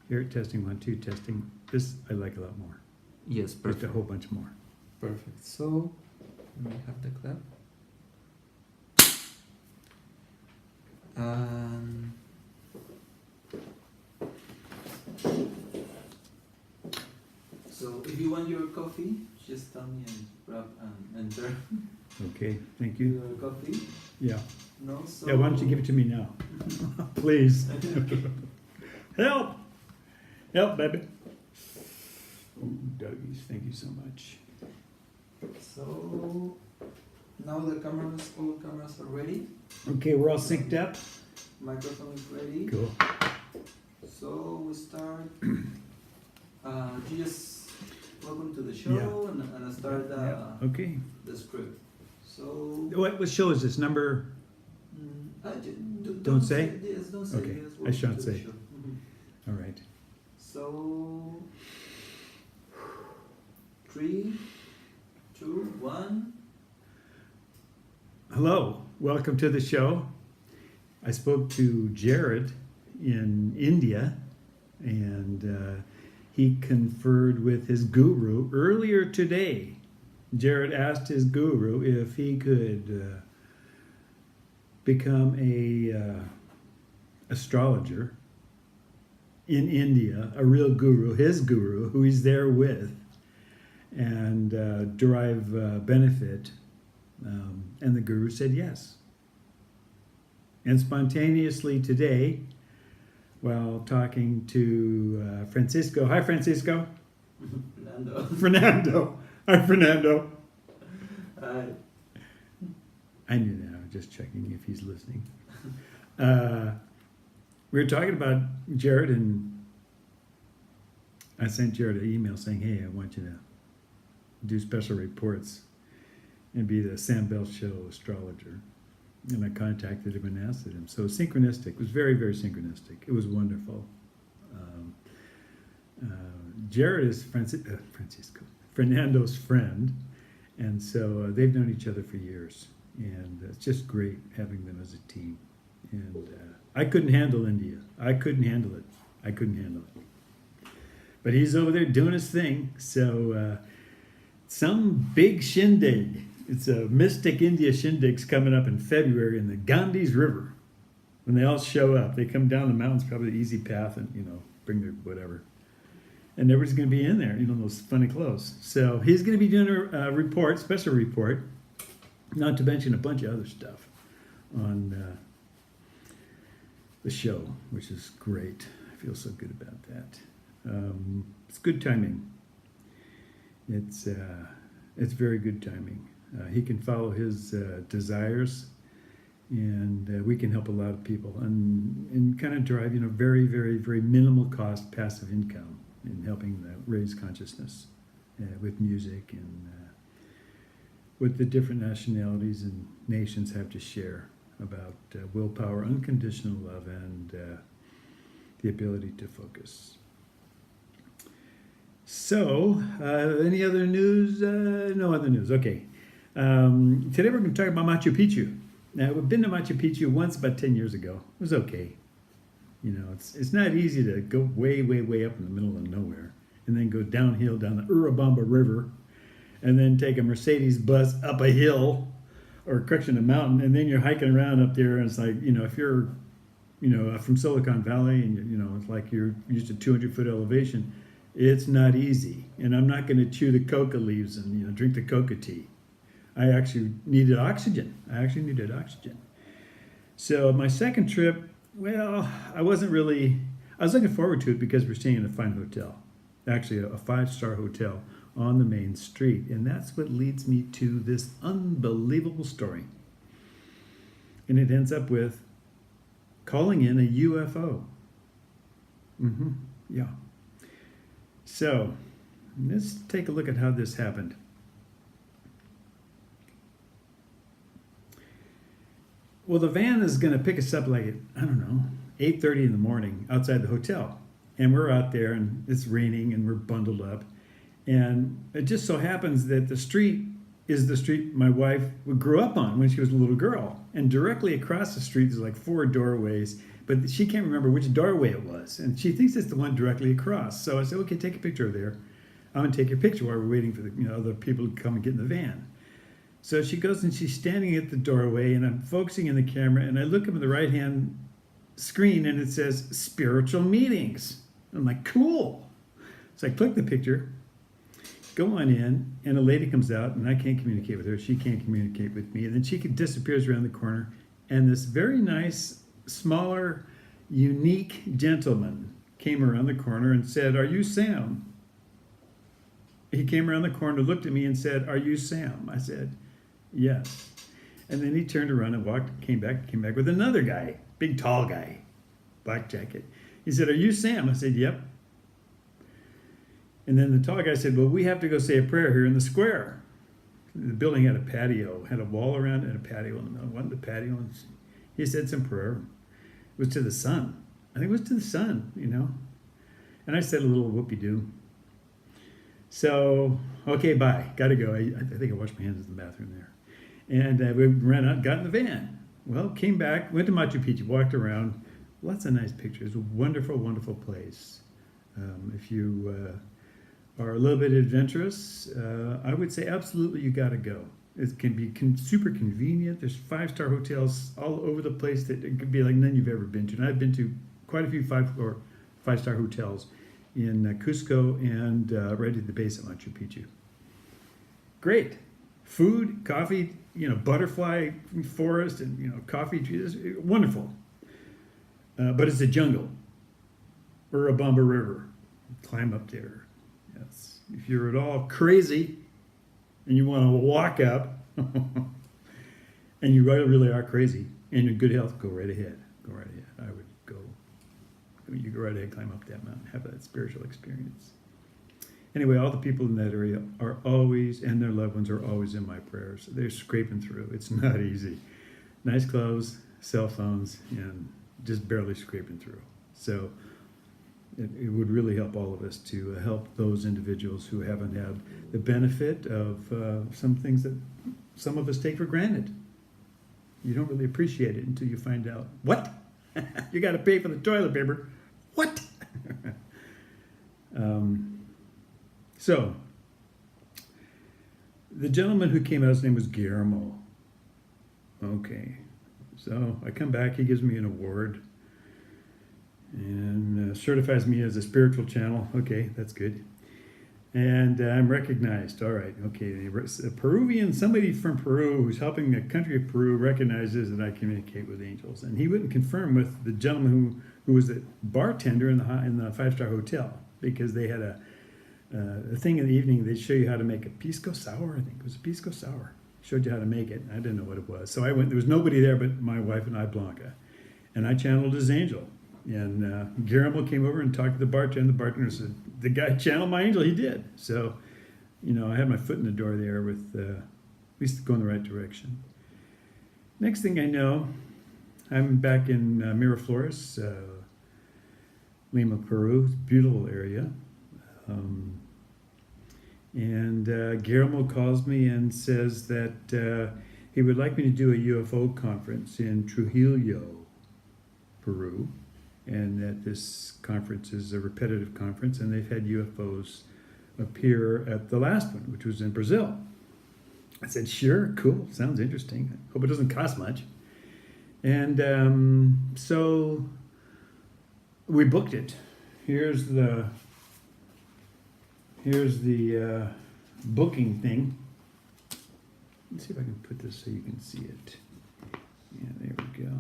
Air testing, 1, 2, testing. This I like a lot more. Yes, Just a perfect. whole bunch more. Perfect. So, let me have the clap. Um, so, if you want your coffee, just tell me and grab and enter Okay, thank you. your coffee. Yeah. No, so Yeah, why don't you give it to me now? Please. Help! Help, baby. Oh, doggies, thank you so much. So now the cameras, all cameras are ready. Okay, we're all synced up. Microphone is ready. Cool. So we start. You just welcome to the show Yeah. and start Yeah, okay. the script. So What show is this? Number? Don't say? Yes, don't say. Okay, Just I welcome shan't to the say. show. Mhm. All right. So 3, 2, 1. Hello, welcome to the show. I spoke to Jared in India, and he conferred with his guru earlier today. Jared asked his guru if he could become a astrologer in India, a real guru, his guru, who he's there with, and derive benefit. And the guru said yes. And spontaneously today, while talking to Francisco, hi Francisco. Fernando. Fernando. Hi Fernando. Hi. I knew that. I was just checking if he's listening. We were talking about Jared, and I sent Jared an email saying, hey, I want you to do special reports and be the Sam Bell Show astrologer. And I contacted him and asked him. So synchronistic. It was very, very synchronistic. It was wonderful. Jared is Francisco, Fernando's friend. And so they've known each other for years. And it's just great having them as a team. And I couldn't handle India. I couldn't handle it. I couldn't handle it. But he's over there doing his thing. So some big shindig. It's a Mystic India shindig's coming up in February in the Ganges River. When they all show up, they come down the mountains, probably the easy path, and bring their whatever. And everybody's going to be in there, those funny clothes. So he's going to be doing a report, special report, not to mention a bunch of other stuff on the show, which is great. I feel so good about that. It's good timing. It's very good timing. He can follow his desires, and we can help a lot of people and kind of drive, very, very, very minimal cost passive income in helping raise consciousness with music and what the different nationalities and nations have to share about willpower, unconditional love, and the ability to focus. So, any other news? No other news. Okay. Today we're going to talk about Machu Picchu. Now, we've been to Machu Picchu once about 10 years ago. It was okay. It's not easy to go way, way, way up in the middle of nowhere and then go downhill down the Urubamba River and then take a Mercedes bus up a hill or correction, a mountain, and then you're hiking around up there, and it's like, if you're, from Silicon Valley and, it's like you're used to 200-foot elevation, it's not easy. And I'm not going to chew the coca leaves and, drink the coca tea. I actually needed oxygen. So my second trip, well, I was looking forward to it because we're staying in a fine hotel. Actually, a 5-star hotel on the main street. And that's what leads me to this unbelievable story. And it ends up with calling in a UFO. Yeah. So, let's take a look at how this happened. Well, the van is going to pick us up like at, 8:30 in the morning outside the hotel. And we're out there, and it's raining, and we're bundled up. And it just so happens that the street is the street my wife grew up on when she was a little girl. And directly across the street, there's like 4 doorways, but she can't remember which doorway it was, and she thinks it's the one directly across. So I said, okay, take a picture of there. I'm gonna take your picture while we're waiting for the other people to come and get in the van. So she goes and she's standing at the doorway, and I'm focusing in the camera, and I look up at the right hand screen, and it says spiritual meetings. I'm like, cool. So I click the picture, go on in, and a lady comes out, and I can't communicate with her. She can't communicate with me. And then she disappears around the corner, and this very nice, smaller, unique gentleman came around the corner and said, "Are you Sam?" He came around the corner, looked at me, and said, "Are you Sam?" I said, "Yes." And then he turned around and came back with another guy, big tall guy, black jacket. He said, "Are you Sam?" I said, "Yep." And then the tall guy said, "Well, we have to go say a prayer here in the square." The building had a patio, had a wall around it and a patio in the middle. One of the patio, and he said some prayer. It was to the sun. I think it was to the sun, And I said a little whoopee-doo. So, okay, bye. Got to go. I think I washed my hands in the bathroom there. And we ran out, got in the van. Well, came back, went to Machu Picchu, walked around. Lots of nice pictures. Wonderful, wonderful place. If you are a little bit adventurous, I would say absolutely you got to go. It can be super convenient. There's 5-star hotels all over the place that it could be like none you've ever been to. And I've been to quite a few 5-star hotels in Cusco and right at the base of Machu Picchu. Great. Food, coffee, butterfly forest and, coffee trees. Wonderful. But it's a jungle. Urubamba River. Climb up there. Yes. If you're at all crazy and you want to walk up and you really are crazy and in good health, go right ahead. Go right ahead. I would go. You go right ahead, climb up that mountain, have that spiritual experience. Anyway, all the people in that area are always, and their loved ones are always in my prayers. They're scraping through. It's not easy. Nice clothes, cell phones, and just barely scraping through. So it would really help all of us to help those individuals who haven't had the benefit of some things that some of us take for granted. You don't really appreciate it until you find out, what? You got to pay for the toilet paper. What? So, the gentleman who came out, his name was Guillermo. Okay, so I come back, he gives me an award and certifies me as a spiritual channel. Okay, that's good. And I'm recognized. All right, okay. A Peruvian, somebody from Peru who's helping the country of Peru recognizes that I communicate with angels. And he wouldn't confirm with the gentleman who was the bartender in the 5-star hotel, because they had a thing in the evening. They'd show you how to make a pisco sour. I think it was a pisco sour. Showed you how to make it. I didn't know what it was. So I went. There was nobody there but my wife and I, Blanca. And I channeled his angel. And Guillermo came over and talked to the bartender. The bartender said, "The guy channeled my angel." He did. So, I had my foot in the door there with at least going the right direction. Next thing I know, I'm back in Miraflores, Lima, Peru. It's a beautiful area. And Guillermo calls me and says that he would like me to do a UFO conference in Trujillo, Peru. And that this conference is a repetitive conference, and they've had UFOs appear at the last one, which was in Brazil. I said, sure, cool, sounds interesting. Hope it doesn't cost much. And so we booked it. Here's the booking thing. Let's see if I can put this so you can see it. Yeah, there we go.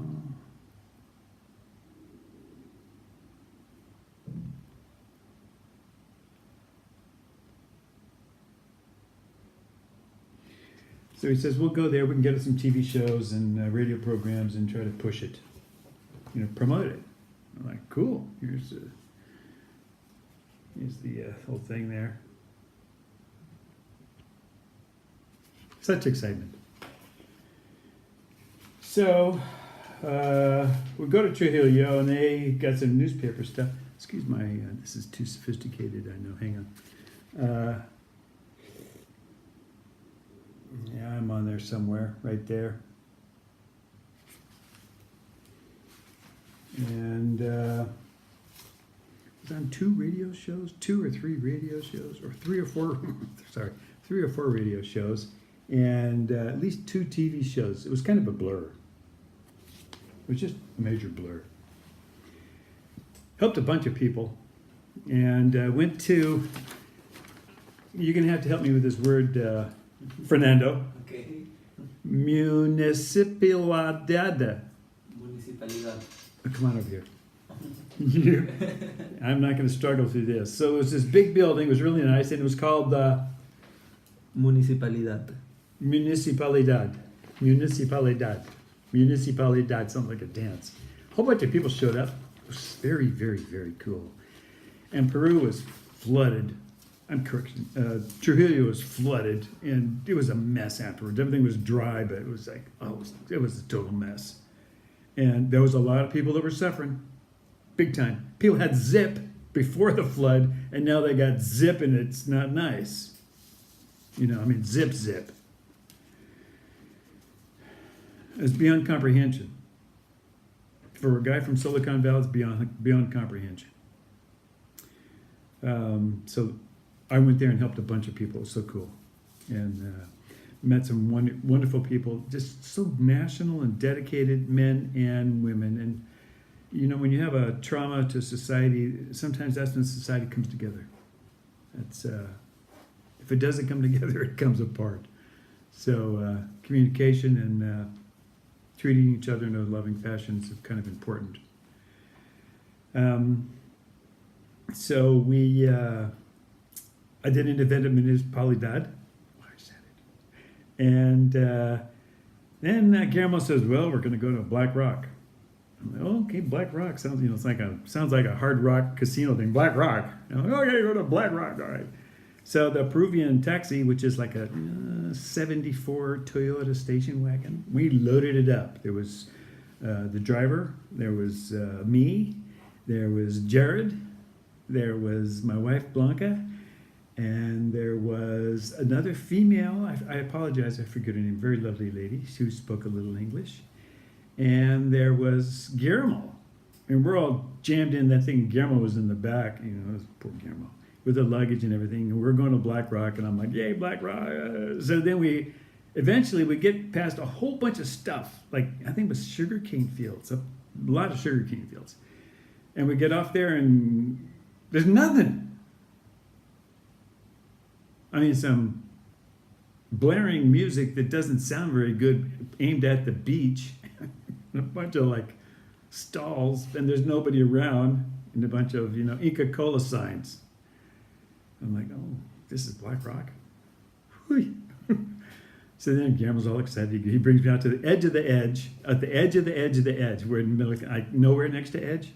So he says, we'll go there, we can get us some TV shows and radio programs and try to push it, promote it. I'm like, cool, here's the whole thing there. Such excitement. So we go to Trujillo and they got some newspaper stuff. Excuse my, this is too sophisticated, I know, hang on. Yeah, I'm on there somewhere, right there. and was on 2 radio shows, 2 or 3 radio shows, or 3 or 4. Sorry, 3 or 4 radio shows, and at least 2 TV shows. It was kind of a blur. It was just a major blur. Helped a bunch of people, and went to. You're gonna have to help me with this word, Fernando. Okay. Municipalidad. Municipalidad. Come on over here. You, I'm not going to struggle through this. So it was this big building. It was really nice, and it was called Municipalidad. Municipalidad. Municipalidad. Municipalidad. Sounds like a dance. A whole bunch of people showed up. It was very, very, very cool. And Peru was flooded. I'm correct. Trujillo was flooded, and it was a mess afterwards. Everything was dry, but it was like, it was a total mess. And there was a lot of people that were suffering, big time. People had zip before the flood, and now they got zip, and it's not nice. You know, I mean, zip. It's beyond comprehension. For a guy from Silicon Valley, it's beyond comprehension. So I went there and helped a bunch of people. It was so cool. And met some wonderful people, just so national and dedicated men and women. And, you know, when you have a trauma to society, sometimes that's when society comes together. That's, if it doesn't come together, it comes apart. So communication and treating each other in a loving fashion is kind of important. So I did an event at Municipalidad. And then Guillermo says, "Well, we're going to go to Black Rock." I'm like, "Oh, okay, Black Rock sounds, you know, sounds like a hard rock casino thing. Black Rock." I'm like, "Okay, go to Black Rock, all right." So the Peruvian taxi, which is like a '74 Toyota station wagon, we loaded it up. There was the driver, there was me, there was Jared, there was my wife Blanca. And there was another female, I apologize, I forget her name, very lovely lady, who spoke a little English. And there was Guillermo. And we're all jammed in that thing. Guillermo was in the back, you know, poor Guillermo, with the luggage and everything. And we're going to Black Rock, and I'm like, "Yay, Black Rock." So then we get past a whole bunch of stuff, like I think it was sugarcane fields, a lot of sugarcane fields. And we get off there, and there's nothing. I mean, some blaring music that doesn't sound very good, aimed at the beach, a bunch of like stalls, and there's nobody around, and a bunch of, you know, Inca Cola signs. I'm like, "Oh, this is Black Rock." So then Guillermo's all excited. He brings me out to the edge of the edge, at the edge of the edge of the edge. We're in the middle, nowhere next to edge.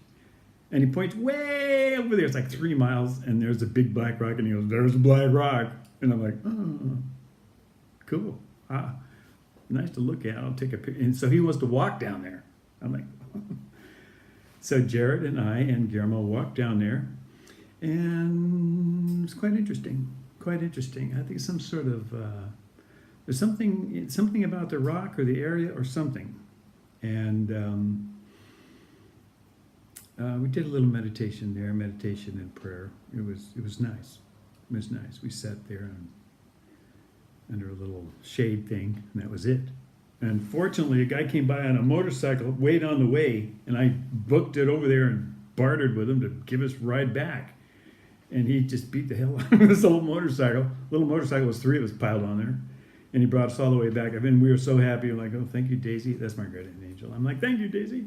And he points way over there. It's like 3 miles, and there's a big Black Rock, and he goes, "There's Black Rock." And I'm like, "Oh, cool. Nice to look at. I'll take a picture." And so he wants to walk down there. I'm like, "Oh." So Jared and I and Guillermo walked down there, and it's quite interesting. Quite interesting. I think some sort of, there's something about the rock or the area or something. And we did a little meditation there, meditation and prayer. It was nice. It was nice. We sat there under a little shade thing, and that was it. And fortunately, a guy came by on a motorcycle, wait on the way, and I booked it over there and bartered with him to give us a ride back. And he just beat the hell out of this little motorcycle. Little motorcycle was 3 of us piled on there. And he brought us all the way back. I mean, we were so happy. We're like, "Oh, thank you, Daisy." That's my guardian angel. I'm like, "Thank you, Daisy.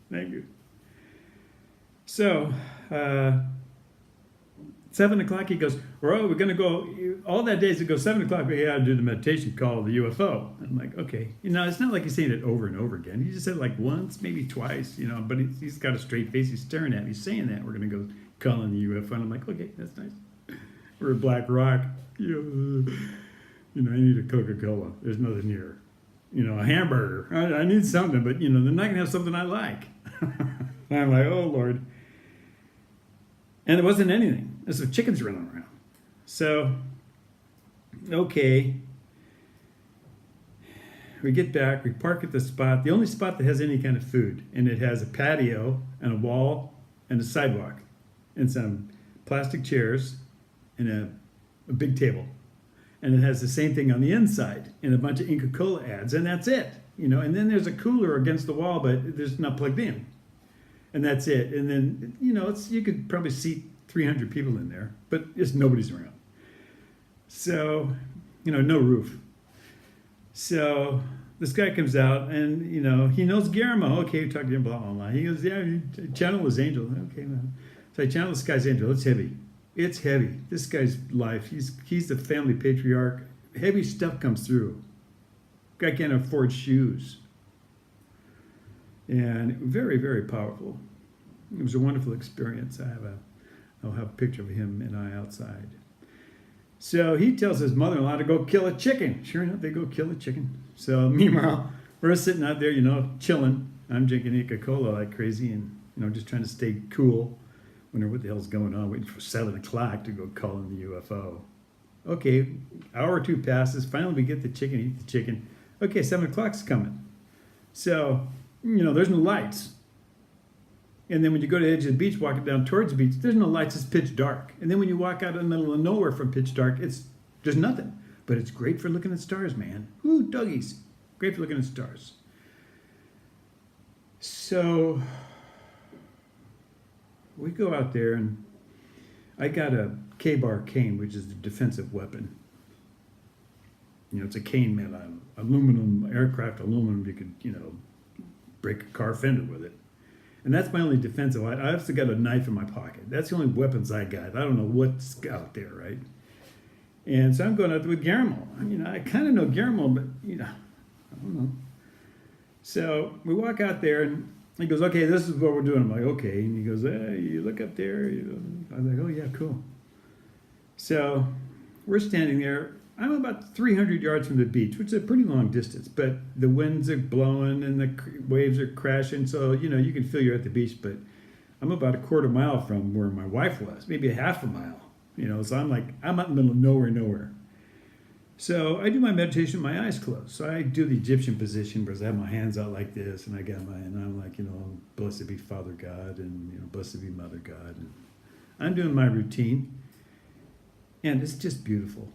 Thank you." So, 7 o'clock, he goes, "Well, we're going to go," all that day, it goes 7 o'clock, we had to do the meditation called the UFO. I'm like, "Okay." You know, it's not like he's saying it over and over again. He just said it like once, maybe twice, you know, but he's got a straight face. He's staring at me, saying that. We're going to go calling the UFO. And I'm like, "Okay, that's nice." We're at Black Rock. You know, I need a Coca-Cola. There's nothing here. You know, a hamburger. I need something, but, you know, they're not going to have something I like. I'm like, "Oh, Lord." And there wasn't anything. There's some chickens running around. So, okay. we get back, we park at the spot, the only spot that has any kind of food, and it has a patio and a wall and a sidewalk and some plastic chairs and a big table. And it has the same thing on the inside and a bunch of Inca Kola ads, and that's it. You know, and then there's a cooler against the wall, but there's not plugged in. And that's it. And then, you know, you could probably seat 300 people in there, but just nobody's around. So, you know, no roof. So this guy comes out and, you know, he knows Guillermo. Okay, we talked to him, blah, blah, blah. He goes, yeah, channel his angel. Okay, man. So I channel this guy's angel. It's heavy. It's heavy. This guy's life. He's the family patriarch. Heavy stuff comes through. Guy can't afford shoes. And very, very powerful. It was a wonderful experience. I'll have a picture of him and I outside. So he tells his mother-in-law to go kill a chicken. Sure enough, they go kill a chicken. So meanwhile, we're sitting out there, you know, chilling. I'm drinking Inca Kola like crazy and, you know, just trying to stay cool. Wondering what the hell's going on, waiting for 7 o'clock to go call in the UFO. Okay, hour or two passes. Finally, we get the chicken, eat the chicken. Okay, 7 o'clock's coming. So, you know, there's no lights. And then when you go to the edge of the beach, walking down towards the beach, there's no lights, it's pitch dark. And then when you walk out in the middle of nowhere from pitch dark, there's nothing. But it's great for looking at stars, man. Ooh, doggies. Great for looking at stars. So we go out there and I got a K-bar cane, which is a defensive weapon. You know, it's a cane made out of aluminum, aircraft aluminum. You could, you know, break a car fender with it. And that's my only defensive. I also got a knife in my pocket. That's the only weapons I got. I don't know what's out there, right? And so I'm going out there with Guillermo. You know, I kind of know Guillermo, but, you know, I don't know. So we walk out there, and he goes, okay, this is what we're doing. I'm like, okay. And he goes, hey, you look up there. I'm like, oh, yeah, cool. So we're standing there. I'm about 300 yards from the beach, which is a pretty long distance, but the winds are blowing and the waves are crashing. So, you know, you can feel you're at the beach, but I'm about a quarter mile from where my wife was, maybe a half a mile, you know, so I'm out in the middle of nowhere. So I do my meditation with my eyes closed. So I do the Egyptian position where I have my hands out like this and and I'm like, you know, blessed be Father God and, you know, blessed be Mother God. And I'm doing my routine and it's just beautiful.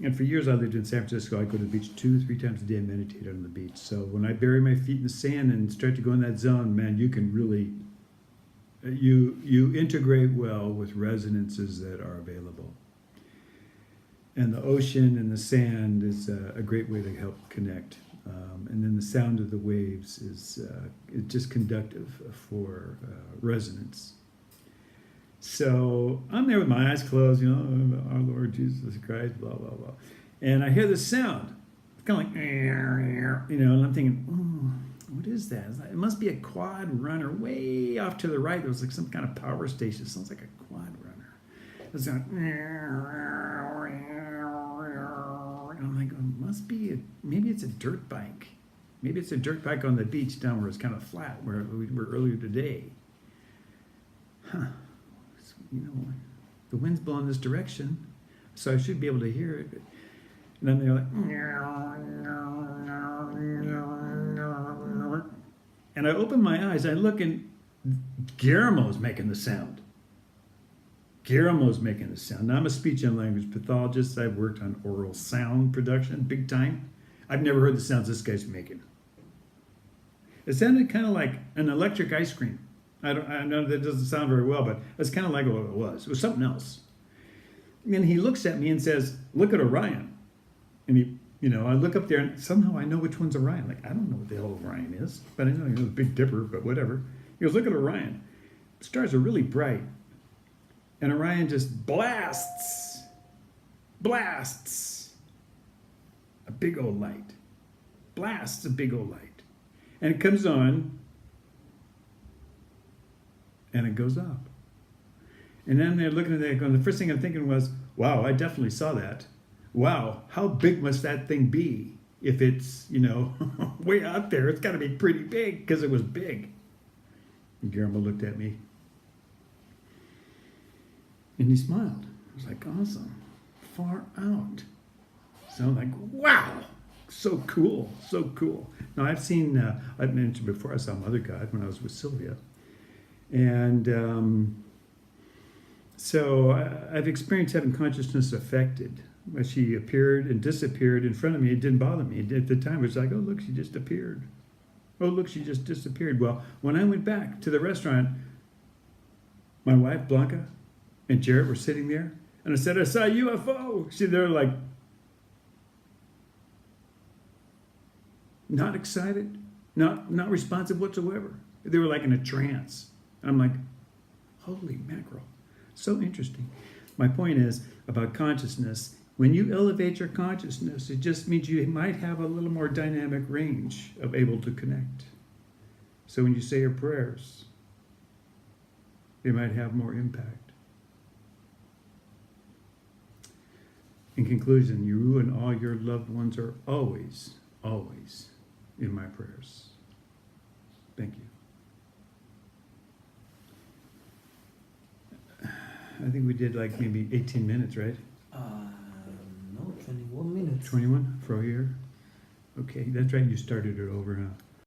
And for years I lived in San Francisco. I go to the beach 2-3 times a day and meditate on the beach. So when I bury my feet in the sand and start to go in that zone, man, you can really, you integrate well with resonances that are available. And the ocean and the sand is a great way to help connect. And then the sound of the waves is just conductive for resonance. So I'm there with my eyes closed, you know, our Lord Jesus Christ, blah, blah, blah. And I hear this sound. It's kind of like, you know, and I'm thinking, oh, what is that? It must be a quad runner way off to the right. There was like some kind of power station. It sounds like a quad runner. It's like, and I'm like, oh, must be, maybe it's a dirt bike. Maybe it's a dirt bike on the beach down where it's kind of flat, where we were earlier today. Huh. You know, the wind's blowing this direction, so I should be able to hear it. And then they're like, and I open my eyes, I look, and Guillermo's making the sound. Guillermo's making the sound. Now, I'm a speech and language pathologist. I've worked on oral sound production big time. I've never heard the sounds this guy's making. It sounded kind of like an electric ice cream. I know that doesn't sound very well, but that's kind of like what it was. It was something else. And then he looks at me and says, look at Orion. And he, you know, I look up there and somehow I know which one's Orion. Like, I don't know what the hell Orion is, but I know it's the Big Dipper, but whatever. He goes, look at Orion. The stars are really bright. And Orion just blasts a big old light. Blasts a big old light. And it comes on, and it goes up. And then they're looking at that going, the first thing I'm thinking was, wow, I definitely saw that. Wow, how big must that thing be? If it's, you know, way out there, it's got to be pretty big because it was big. And Guillermo looked at me. And he smiled. I was like, awesome. Far out. So I'm like, wow. so cool, so cool. Now I've seen, I've mentioned before, I saw Mother God when I was with Sylvia, and so I've experienced having consciousness affected. When she appeared and disappeared in front of me, it didn't bother me. At the time, it was like, oh, look, she just appeared. Oh, look, she just disappeared. Well, when I went back to the restaurant, my wife, Blanca, and Jarrett were sitting there, and I said, I saw a UFO. They're like, not excited, not responsive whatsoever. They were like in a trance. And I'm like, holy mackerel. So interesting. My point is about consciousness. When you elevate your consciousness, it just means you might have a little more dynamic range of able to connect. So when you say your prayers, they might have more impact. In conclusion, you and all your loved ones are always, always in my prayers. Thank you. I think we did like maybe 18 minutes, right? No, 21 minutes. 21 for a year? Okay, that's right, you started it over, huh?